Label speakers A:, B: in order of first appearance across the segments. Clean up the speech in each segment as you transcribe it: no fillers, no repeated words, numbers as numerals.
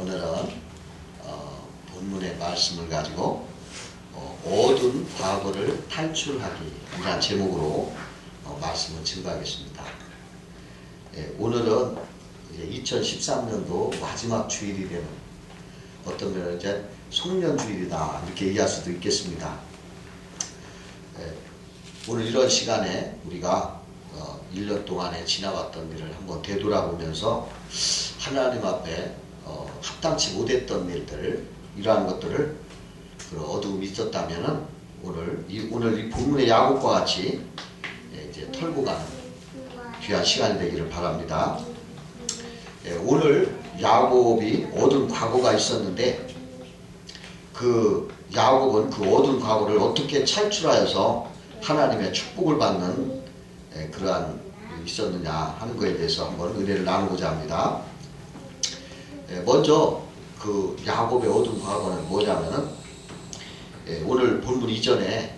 A: 오늘은 본문의 말씀을 가지고 어두운 과거를 탈출하기 이라는 제목으로 말씀을 증거하겠습니다. 오늘은 이제 2013년도 마지막 주일이 되는, 어떤 면은 이제 송년주일이다 이렇게 얘기할 수도 있겠습니다. 오늘 이런 시간에 우리가 1년 동안에 지나갔던 일을 한번 되돌아보면서 하나님 앞에 합당치 못했던 일들, 이러한 것들을 어두움이 있었다면은 오늘 이 본문의 야곱과 같이 이제 털고 가는 귀한 시간이 되기를 바랍니다. 오늘 야곱이 어두운 과거가 있었는데 그 야곱은 그 어두운 과거를 어떻게 탈출하여서 하나님의 축복을 받는 그러한 일이 있었느냐 하는 것에 대해서 한번 은혜를 나누고자 합니다. 먼저 그 야곱의 어두운 과거는 뭐냐면은 오늘 본문 이전에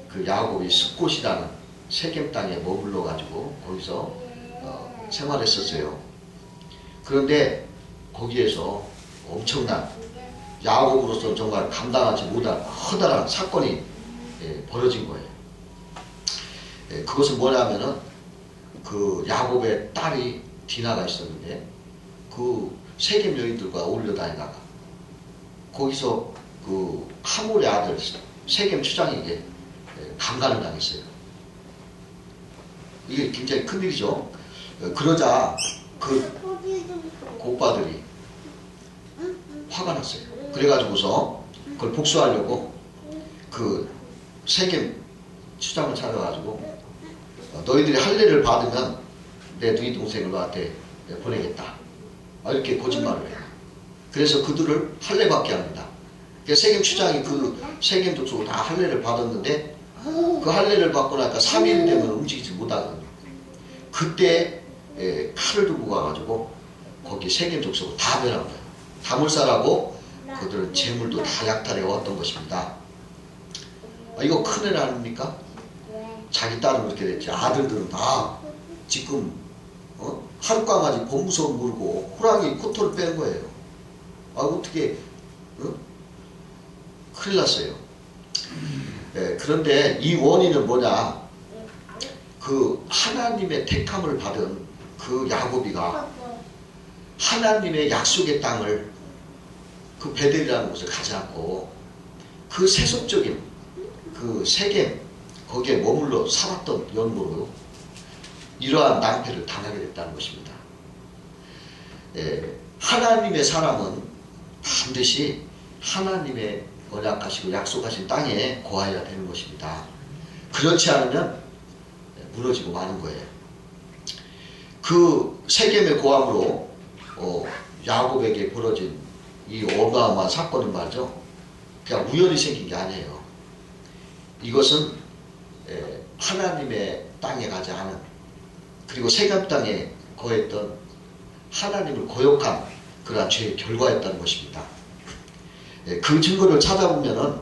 A: 그 야곱이 숫곳이라는 세겜 땅에 머물러 가지고 거기서 생활했었어요. 그런데 거기에서 엄청난 야곱으로서 정말 감당하지 못할 커다란 사건이 벌어진 거예요. 그것은 뭐냐면은 그 야곱의 딸이 디나가 있었는데 그 세겜 여인들과 어울려 다니다가 거기서 그 하몰의 아들 세겜 추장에게 강간을 당했어요. 이게 굉장히 큰일이죠. 그러자 그 오빠들이 화가 났어요. 그래가지고서 그걸 복수하려고 그 세겜 추장을 찾아가지고 너희들이 할례를 받으면 내 누이 동생을 너한테 보내겠다, 이렇게 거짓말을 해요. 그래서 그들을 할례받게 합니다. 세겜 추장이 그 세겜 족속을 다 할례를 받았는데 그 할례를 받고 나니까 3일 되면 움직이지 못하거든요. 그때 칼을 들고 가가지고 거기 세겜 족속을 다 멸한 거예요. 다 몰살하고 그들은 재물도 다 약탈해 왔던 것입니다. 이거 큰일 아닙니까? 자기 딸은 그렇게 됐지, 아들들은 다 지금 하룻강아지 곰무서움 물고 호랑이 코털을 뺀 거예요. 어떻게 큰일 났어요. 그런데 이 원인은 뭐냐, 그 하나님의 택함을 받은 그 야곱이가 하나님의 약속의 땅을, 그 베델이라는 곳에 가지 않고 그 세속적인 그 세겜 거기에 머물러 살았던 연고로 이러한 낭패를 당하게 됐다는 것입니다. 하나님의 사람은 반드시 하나님의 언약하시고 약속하신 땅에 거하여야 되는 것입니다. 그렇지 않으면 무너지고 마는 거예요. 그 세겜의 고함으로 야곱에게 벌어진 이 어마어마한 사건은 말이죠, 그냥 우연히 생긴 게 아니에요. 이것은 하나님의 땅에 가지 않은, 그리고 세겜 땅에 거했던 하나님을 거역한 그러한 죄의 결과였다는 것입니다. 그 증거를 찾아보면은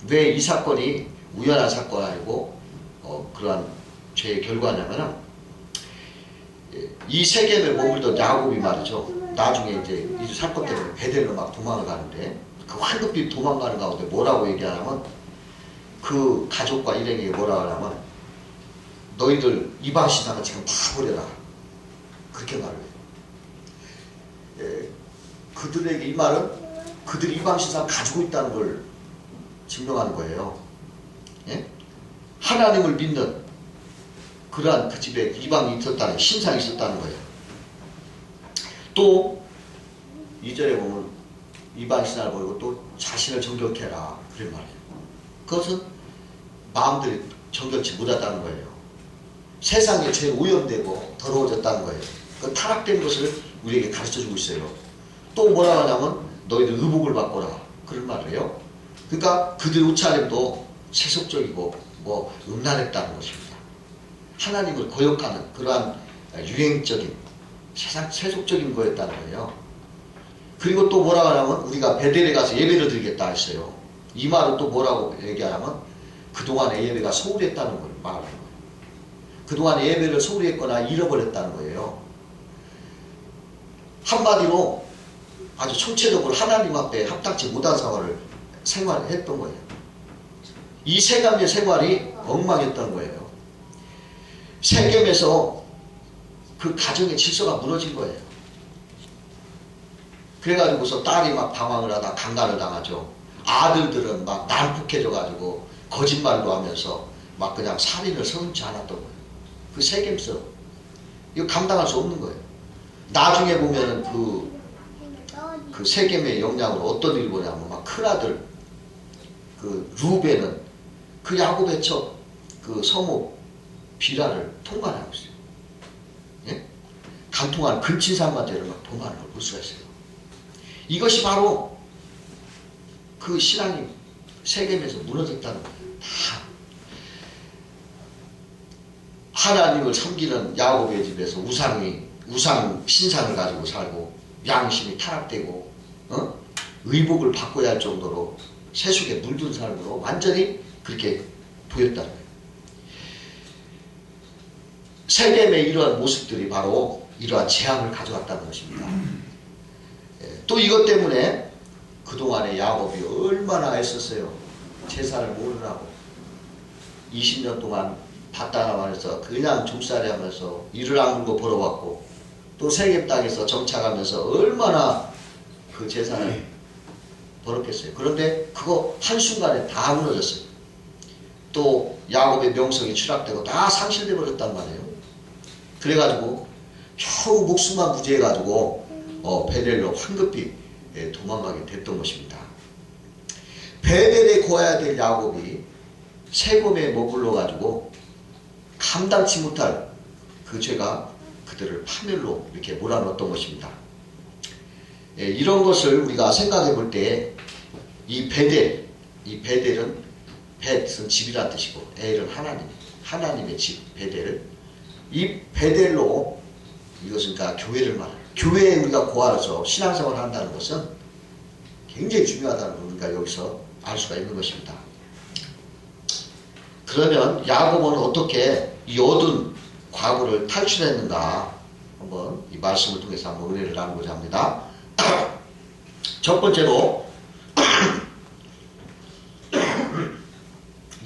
A: 왜 이 사건이 우연한 사건이 아니고 그러한 죄의 결과냐면은 이 세겜에 머물던 야곱이 말이죠, 나중에 이제 이 사건 때문에 베델로 막 도망을 가는데 그 황급히 도망가는 가운데 뭐라고 얘기하냐면, 그 가족과 일행에게 뭐라 하냐면 너희들 이방신앙을 지금 다 버려라, 그렇게 말을 해요. 그들에게 이 말은 그들이 이방신앙을 가지고 있다는 걸 증명하는 거예요. 하나님을 믿는 그러한 그 집에 이방이 있었다는, 신상이 있었다는 거예요. 또 2절에 보면 이방신앙을 버리고 또 자신을 정결케 해라, 그런 말이에요. 그것은 마음들이 정결치 못했다는 거예요. 세상에 죄 오염되고 더러워졌다는 거예요. 그 타락된 것을 우리에게 가르쳐주고 있어요. 또 뭐라 하냐면 너희들 의복을 바꿔라, 그런 말을 해요. 그러니까 그들의 옷차림도 세속적이고 음란했다는 것입니다. 하나님을 거역하는 그러한 유행적인 세속적인 거였다는 거예요. 그리고 또 뭐라 하냐면 우리가 베델에 가서 예배를 드리겠다 했어요. 이 말은 또 뭐라고 얘기하냐면 그동안의 예배가 소홀했다는 걸 말하는 거예요. 그동안의 예배를 소홀히 했거나 잃어버렸다는 거예요. 한마디로 아주 총체적으로 하나님 앞에 합당치 못한 생활을 했던 거예요. 이 세겜의 생활이 엉망했던 거예요. 세겜에서 그 가정의 질서가 무너진 거예요. 그래가지고서 딸이 막 방황을 하다 강간을 당하죠. 아들들은 막 난폭해져가지고 거짓말도 하면서 막 그냥 살인을 서슴지 않았던 거예요. 그 세겜서 이거 감당할 수 없는 거예요. 나중에 보면은 그 세겜의 영향으로 어떤 일이 보냐면 막 큰아들 그 루벤은 그 야곱의 첫 그 성모 비라를 통관하고 있어요. 예? 간통한 근친상간죄를 막 범하는 걸 볼 수가 있어요. 이것이 바로 그 신앙이 세겜에서 무너졌다는 거예요. 다 하나님을 섬기는 야곱의 집에서 우상 신상을 가지고 살고 양심이 타락되고 의복을 바꿔야 할 정도로 세속에 물든 삶으로 완전히 그렇게 보였다는 거예요. 세겜의 이러한 모습들이 바로 이러한 재앙을 가져왔다는 것입니다. 또 이것 때문에 그동안에 야곱이 얼마나 애썼어요. 제사를 모르라고 20년 동안 바다나만에서 그냥 종살이 하면서 이를 악물고 벌어왔고 또 세겜 땅에서 정착하면서 얼마나 그 제사를 벌었겠어요. 그런데 그거 한순간에 다 무너졌어요. 또 야곱의 명성이 추락되고 다 상실돼 버렸단 말이에요. 그래가지고 겨우 목숨만 부지해가지고 베델로 황급히 도망가게 됐던 것입니다. 베델에 거해야 될 야곱이 세겜에 머물러가지고 감당치 못할 그 죄가 그들을 파멸로 이렇게 몰아넣었던 것입니다. 이런 것을 우리가 생각해 볼 때 이 베델은 벳은 집이란 뜻이고 엘은 하나님의 집 베델. 이 베델로 이것은 그러니까 교회를 말해요. 교회에 우리가 고아라서 신앙생활을 한다는 것은 굉장히 중요하다는 걸 우리가 여기서 알 수가 있는 것입니다. 그러면 야곱은 어떻게 이 어두운 과거를 탈출했는가 한번 이 말씀을 통해서 한번 은혜를 나누고자 합니다. 첫 번째로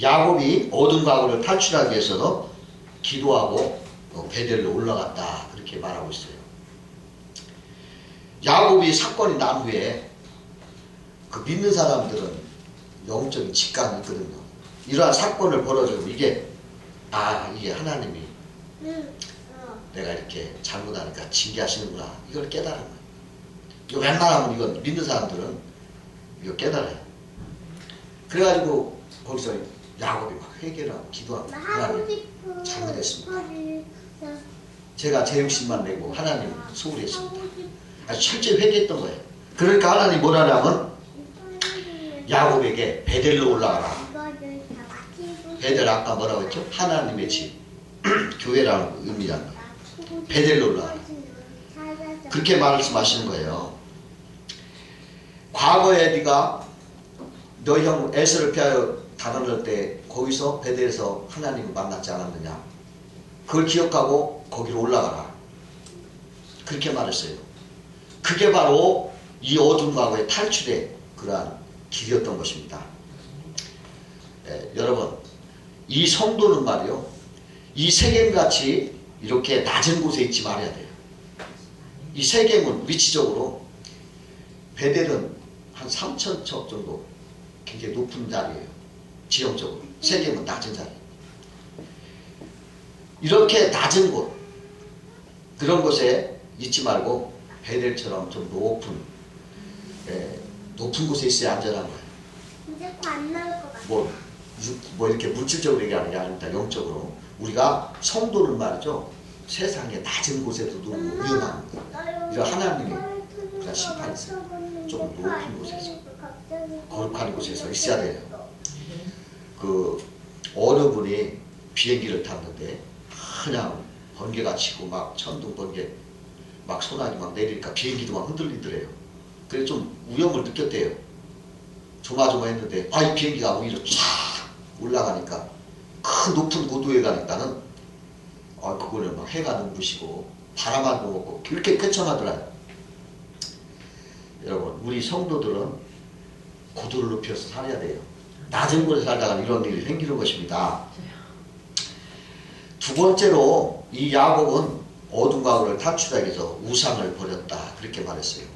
A: 야곱이 어두운 과거를 탈출하기 위해서는 기도하고 베델로 올라갔다 그렇게 말하고 있어요. 야곱이 사건이 난 후에 그 믿는 사람들은 영적인 직감이 있거든요. 이러한 사건을 벌어주고 이게 하나님이 내가 이렇게 잘못하니까 징계하시는구나 이걸 깨달은 거예요. 이거 웬만하면 이건 믿는 사람들은 이거 깨달아요. 그래가지고 거기서 야곱이 막 회개를 하고 기도하고 하나님 잘못했습니다. 제가 제 욕심만 내고 하나님 소홀히 했습니다. 아주 철저히 회개했던 거예요. 그러니까 하나님 뭐라냐면 야곱에게 베델로 올라가라. 베델 아까 뭐라고 했죠? 하나님의 집 교회라는 의미란 거예요. 베델로 올라가라. 그렇게 말씀하시는 거예요. 과거에 네가 너희 형 에서를 피하여 달아날 때 거기서 베델에서 하나님을 만났지 않았느냐. 그걸 기억하고 거기로 올라가라. 그렇게 말했어요. 그게 바로 이 어두운 과거의 탈출의 그러한 길이었던 것입니다. 여러분 이 성도는 말이요. 이 세겜같이 이렇게 낮은 곳에 있지 말아야 돼요. 이 세겜은 위치적으로 베델은 한 3,000척 정도 굉장히 높은 자리예요. 지형적으로. 세겜은 낮은 자리. 이렇게 낮은 곳 그런 곳에 있지 말고 베델처럼 좀 높은 곳에 있어야 안전한 거예요.
B: 이제 안 나올 것 같아.
A: 뭐 이렇게 물질적으로 얘기하는 게 아닙니다. 영적으로. 우리가 성도는 말이죠. 세상의 낮은 곳에도 너무 위험한 거예요. 이런 하나님이 그냥 심판이 있어요. 조금 높은 곳에서 거룩한 곳에서 있어야 돼요. 그 어느 분이 비행기를 탔는데 그냥 번개가 치고 막 천둥 번개 막 소나기 막 내리니까 비행기도 막 흔들리더래요. 그래서 좀 위험을 느꼈대요. 조마조마했는데 이 비행기가 오히려 쫙 올라가니까 큰 높은 고도에 가니까는 그거를 막 해가 눈부시고 바람만 먹고 그렇게 쾌청하더라요. 여러분 우리 성도들은 고도를 높여서 살아야 돼요. 낮은 곳에 살다가 이런 일이 생기는 것입니다. 두 번째로 이 야곱은 어둠 가운을 탈출하기 위해서 우상을 버렸다 그렇게 말했어요.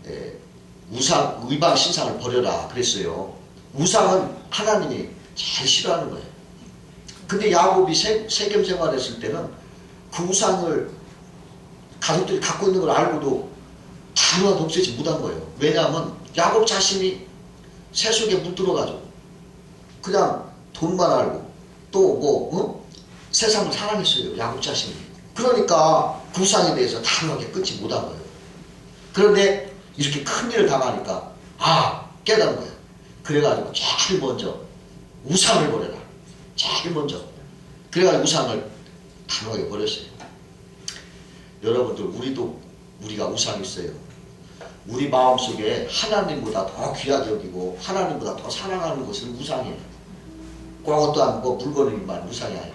A: 예, 우상, 의방 신상을 버려라 그랬어요. 우상은 하나님이 제일 싫어하는 거예요. 근데 야곱이 세겜 생활했을 때는 그 우상을 가족들이 갖고 있는 걸 알고도 하나도 없애지 못한 거예요. 왜냐하면 야곱 자신이 세속에 물들어가지고 그냥 돈만 알고 또 세상을 사랑했어요. 야곱 자신이. 그러니까 그 우상에 대해서 단호하게 끊지 못한 거예요. 그런데 이렇게 큰 일을 당하니까 깨달은 거예요. 그래가지고 제일 먼저 우상을 버려라. 제일 먼저. 그래가지고 우상을 단호하게 버렸어요. 여러분들 우리가 우상이 있어요. 우리 마음속에 하나님보다 더 귀하게 여기고 하나님보다 더 사랑하는 것은 우상이에요. 꼭 어떠한 물건이만 우상이 아니라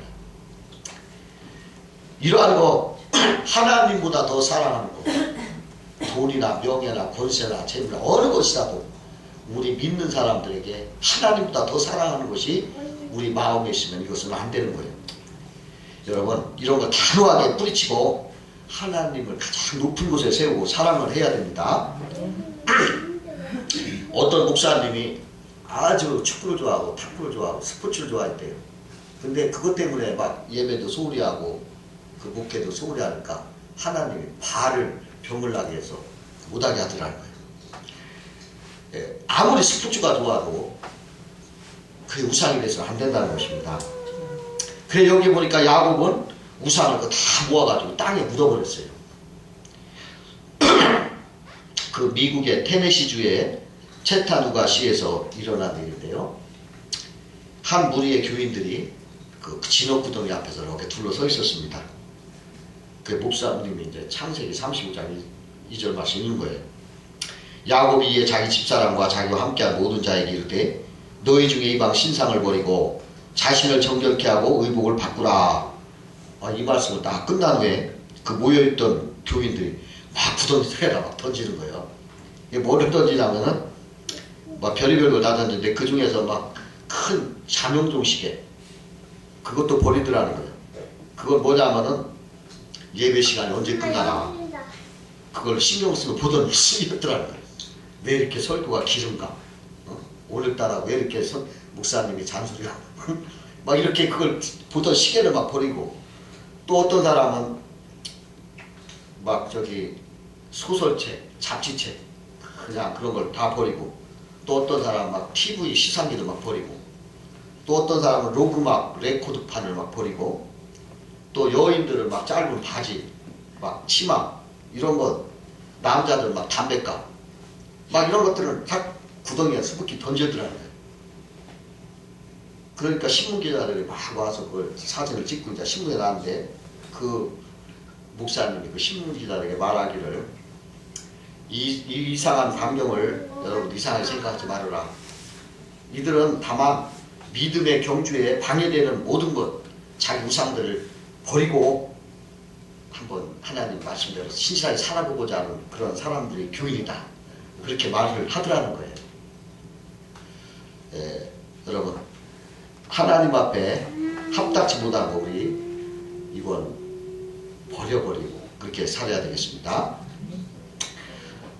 A: 이러한 거 하나님보다 더 사랑하는 거 돈이나 명예나 권세나 재물이나 어느 것이라도 우리 믿는 사람들에게 하나님보다 더 사랑하는 것이 우리 마음에 있으면 이것은 안 되는 거예요. 여러분 이런 거 단호하게 뿌리치고 하나님을 가장 높은 곳에 세우고 사랑을 해야 됩니다. 어떤 목사님이 아주 축구를 좋아하고 탁구를 좋아하고 스포츠를 좋아했대요. 근데 그것 때문에 막 예배도 소홀히 하고 그 목회도 소홀히 하니까 하나님이 발을 병을 나게 해서 못하게 하더라는 거예요. 예, 아무리 스포츠가 좋아도 그게 우상이 돼서는 안 된다는 것입니다. 그래 여기 보니까 야곱은 우상을 다 모아가지고 땅에 묻어버렸어요. 그 미국의 테네시주의 채타누가 시에서 일어난 일인데요. 한 무리의 교인들이 그 진흙구덩이 앞에서 이렇게 둘러서 있었습니다. 그 목사님이 이제 창세기 35장 2절 말씀 읽는 거예요. 야곱이 이에 자기 집사람과 자기와 함께한 모든 자에게 이르되 너희 중에 이방 신상을 버리고 자신을 정결케 하고 의복을 바꾸라. 이 말씀을 딱 끝난 후에 그 모여있던 교인들이 막 구덩이에다 막 던지는 거예요. 이게 뭐를 던지냐면은 막 별의별 걸 다 던지는데 그 중에서 막 큰 자명종 시계 그것도 버리더라는 거예요. 그건 뭐냐면은 예배 시간이 언제 끝나나 그걸 신경 쓰고 보던 신이었더라는 거예요. 왜 이렇게 설교가 길은가? 오늘따라 왜 이렇게 목사님이 잔소리하고 막 이렇게 그걸 보던 시계를 막 버리고 또 어떤 사람은 막 소설책, 잡지책 그냥 그런 걸 다 버리고 또 어떤 사람은 막 TV 시상기도 막 버리고 또 어떤 사람은 로그막 레코드판을 막 버리고 또 여인들은 막 짧은 바지 막 치마 이런 것 남자들 막 담배값 막 이런 것들을 다 구덩이에 수북히 던져더라는 거예요. 그러니까 신문기자들이 막 와서 그 사진을 찍고 이제 신문에 나왔는데 그 목사님이 그 신문기자들에게 말하기를 이 이상한 광경을 여러분 이상하게 생각하지 말아라. 이들은 다만 믿음의 경주에 방해되는 모든 것 자기 우상들을 버리고 한번 하나님 말씀대로 신실하게 살아보고자 하는 그런 사람들이 교인이다. 그렇게 말을 하더라는 거예요. 예, 여러분 하나님 앞에 합당치 못하고 우리 이건 버려버리고 그렇게 살아야 되겠습니다.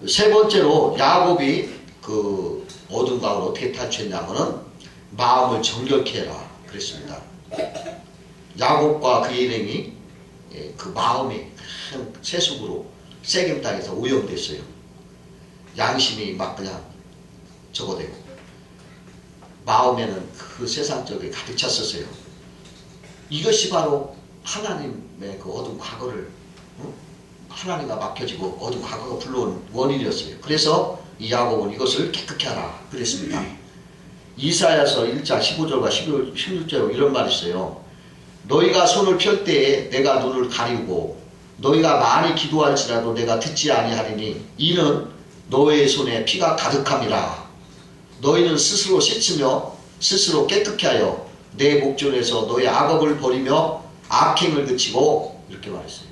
A: 세 번째로 야곱이 그 어둠 가운을 어떻게 탈출했냐면은 마음을 정결케 해라 그랬습니다. 야곱과 그의 일행이 그 마음이 큰 세속으로 세겜 땅에서 오염됐어요. 양심이 막 그냥 적어대고 마음에는 그 세상적이 가득 찼었어요. 이것이 바로 하나님의 그 어두운 과거를 하나님과 맡겨지고 어두운 과거가 불러온 원인이었어요. 그래서 이 야곱은 이것을 깨끗게 하라 그랬습니다. 이사야서 1장 15절과 16절 이런 말이 있어요. 너희가 손을 펼 때에 내가 눈을 가리우고 너희가 많이 기도할지라도 내가 듣지 아니하리니 이는 너의 손에 피가 가득함이라. 너희는 스스로 씻으며 스스로 깨끗게 하여 내 목전에서 너의 악업을 버리며 악행을 그치고 이렇게 말했어요.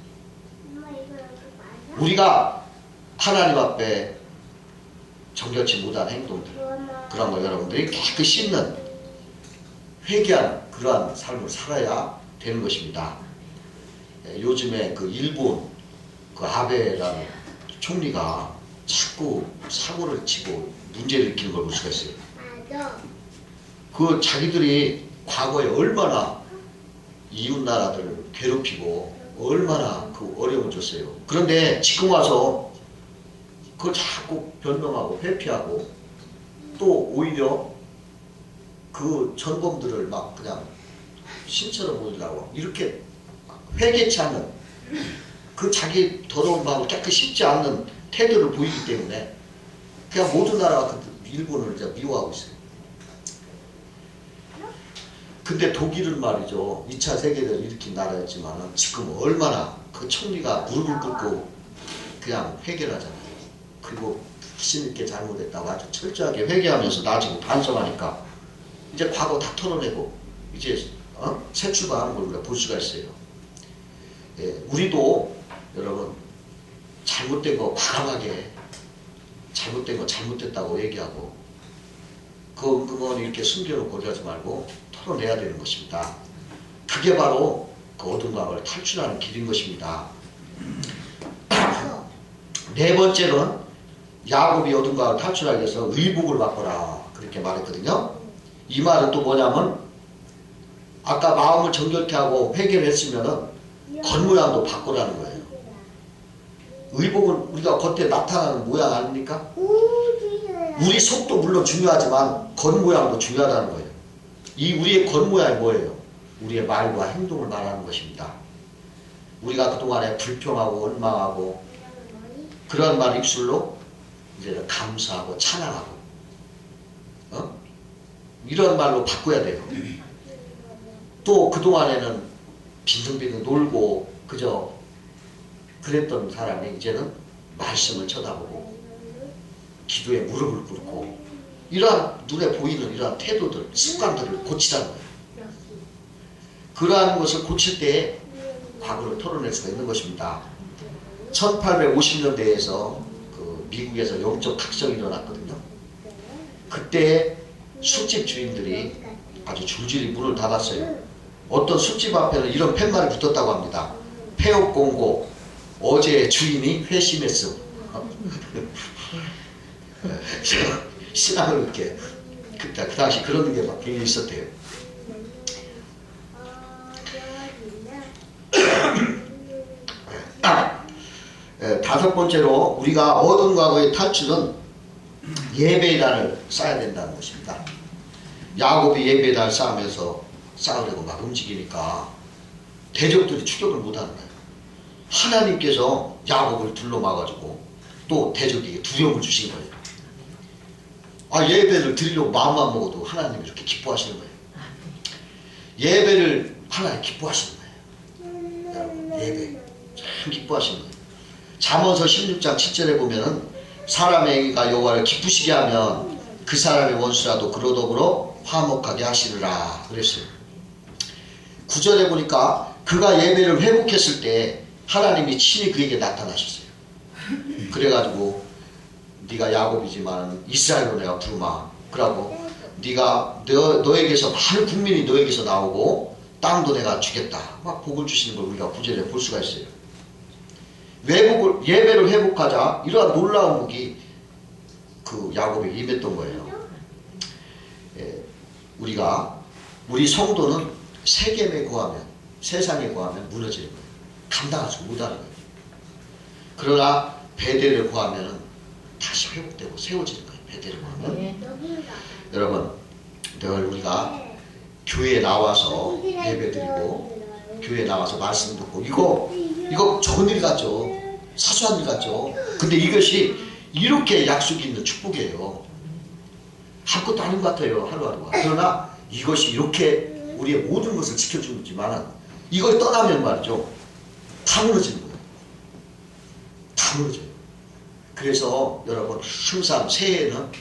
A: 우리가 하나님 앞에 정결치 못한 행동들, 그런 거 여러분들이 깨끗이 씻는 회개한 그러한 삶을 살아야 되는 것입니다. 요즘에 그 일본 그 아베라는 총리가 자꾸 사고를 치고 문제를 일으키는 걸 볼 수가 있어요.
B: 맞아.
A: 그 자기들이 과거에 얼마나 이웃 나라들을 괴롭히고 얼마나 그 어려움을 줬어요. 그런데 지금 와서 그걸 자꾸 변명하고 회피하고 또 오히려 그 전범들을 막 그냥 신처럼 보이려고 이렇게 회개치 않는 그 자기 더러운 마음을 깨끗이 씻지 않는 태도를 보이기 때문에 그냥 모든 나라가 그 일본을 이제 미워하고 있어요. 근데 독일은 말이죠. 2차 세계대전을 일으킨 나라였지만 지금 얼마나 그 총리가 무릎을 꿇고 그냥 회개를 하잖아요. 그리고 자신 있게 잘못했다고 아주 철저하게 회개하면서 나중에 반성하니까 이제 과거 다 털어내고 이제 새 출발하는 걸 우리가 볼 수가 있어요. 예, 우리도 여러분 잘못된 거 과감하게 잘못된 거 잘못됐다고 얘기하고 그 은근히 이렇게 숨겨놓고 그러지 말고 털어내야 되는 것입니다. 그게 바로 그 어둠 과거를 탈출하는 길인 것입니다. 네 번째는 야곱이 어둠 과거를 탈출하기 위해서 의복을 바꿔라 그렇게 말했거든요. 이 말은 또 뭐냐면 아까 마음을 정결케 하고 회개를 했으면은 겉모양도 바꾸라는 거예요. 의복은 우리가 겉에 나타나는 모양 아닙니까? 우리 속도 물론 중요하지만 겉모양도 중요하다는 거예요. 이 우리의 겉모양이 뭐예요? 우리의 말과 행동을 말하는 것입니다. 우리가 그동안에 불평하고 원망하고 그런 말 입술로 이제 감사하고 찬양하고 이런 말로 바꿔야 돼요. 또 그동안에는 빈둥빈둥 놀고 그저 그랬던 사람이 이제는 말씀을 쳐다보고 기도에 무릎을 꿇고 이러한 눈에 보이는 이러한 태도들, 습관들을 고치라는 거예요. 그러한 것을 고칠 때에 과거를 털어낼 수가 있는 것입니다. 1850년대에서 그 미국에서 영적 각성이 일어났거든요. 그때 술집 주인들이 아주 줄줄이 문을 닫았어요. 어떤 술집 앞에는 이런 팻말이 붙었다고 합니다. 폐업 공고, 어제 주인이 회심했음. 신앙을 이렇게 그 당시 그런 게 막 굉장히 있었대요. 다섯 번째로 우리가 어둠 과거의 탈출은 예배의 단을 쌓아야 된다는 것입니다. 야곱이 예배의 단을 쌓으면서 쌓으려고 막 움직이니까 대적들이 추격을 못하는 거예요. 하나님께서 야곱을 둘러막아주고 또 대적에게 두려움을 주신 거예요. 예배를 드리려고 마음만 먹어도 하나님이 이렇게 기뻐하시는 거예요. 예배를 하나님 기뻐하시는 거예요. 여러분, 예배 참 기뻐하시는 거예요. 잠언서 16장 7절에 보면은 사람의 행위가 여호와를 기쁘시게 하면 그 사람의 원수라도 그로 더불어 화목하게 하시리라 그랬어요. 9절에 보니까 그가 예배를 회복했을 때 하나님이 친히 그에게 나타나셨어요. 그래가지고 네가 야곱이지만 이스라엘로 내가 부르마. 그러고 네가 너에게서 많은 국민이 너에게서 나오고 땅도 내가 주겠다. 막 복을 주시는 걸 우리가 9절에 볼 수가 있어요. 예배를 회복하자 이러한 놀라운 복이 그 야곱에게 임했던 거예요. 우리 성도는 세겜에 구하면 세상에 구하면 무너지는 거예요. 감당하지 못하는 거예요. 그러나 베델을 구하면 다시 회복되고 세워지는 거예요. 베델을 구하면. 여러분 늘 우리가 교회에 나와서 예배드리고 교회에 나와서 말씀 듣고 이거 좋은 일 같죠. 사소한 일 같죠. 근데 이것이 이렇게 약속이 있는 축복이에요. 아무것도 아닌 것 같아요. 하루하루가. 그러나 이것이 이렇게 우리의 모든 것을 지켜주지만 이걸 떠나면 말이죠. 다 무너지는 거예요. 다 무너져요. 그래서 여러분 항상 새해에는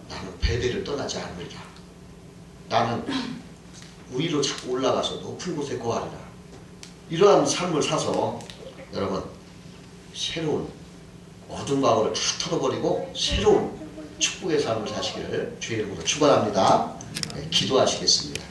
A: 나는 베델을 떠나지 않으리라. 나는 위로 자꾸 올라가서 높은 곳에 거하리라. 이러한 삶을 사서 여러분 새로운 어두운 과거를 다 털어버리고 새로운 축복의 삶을 사시기를 주의 이름으로 축원합니다. 네, 기도하시겠습니다.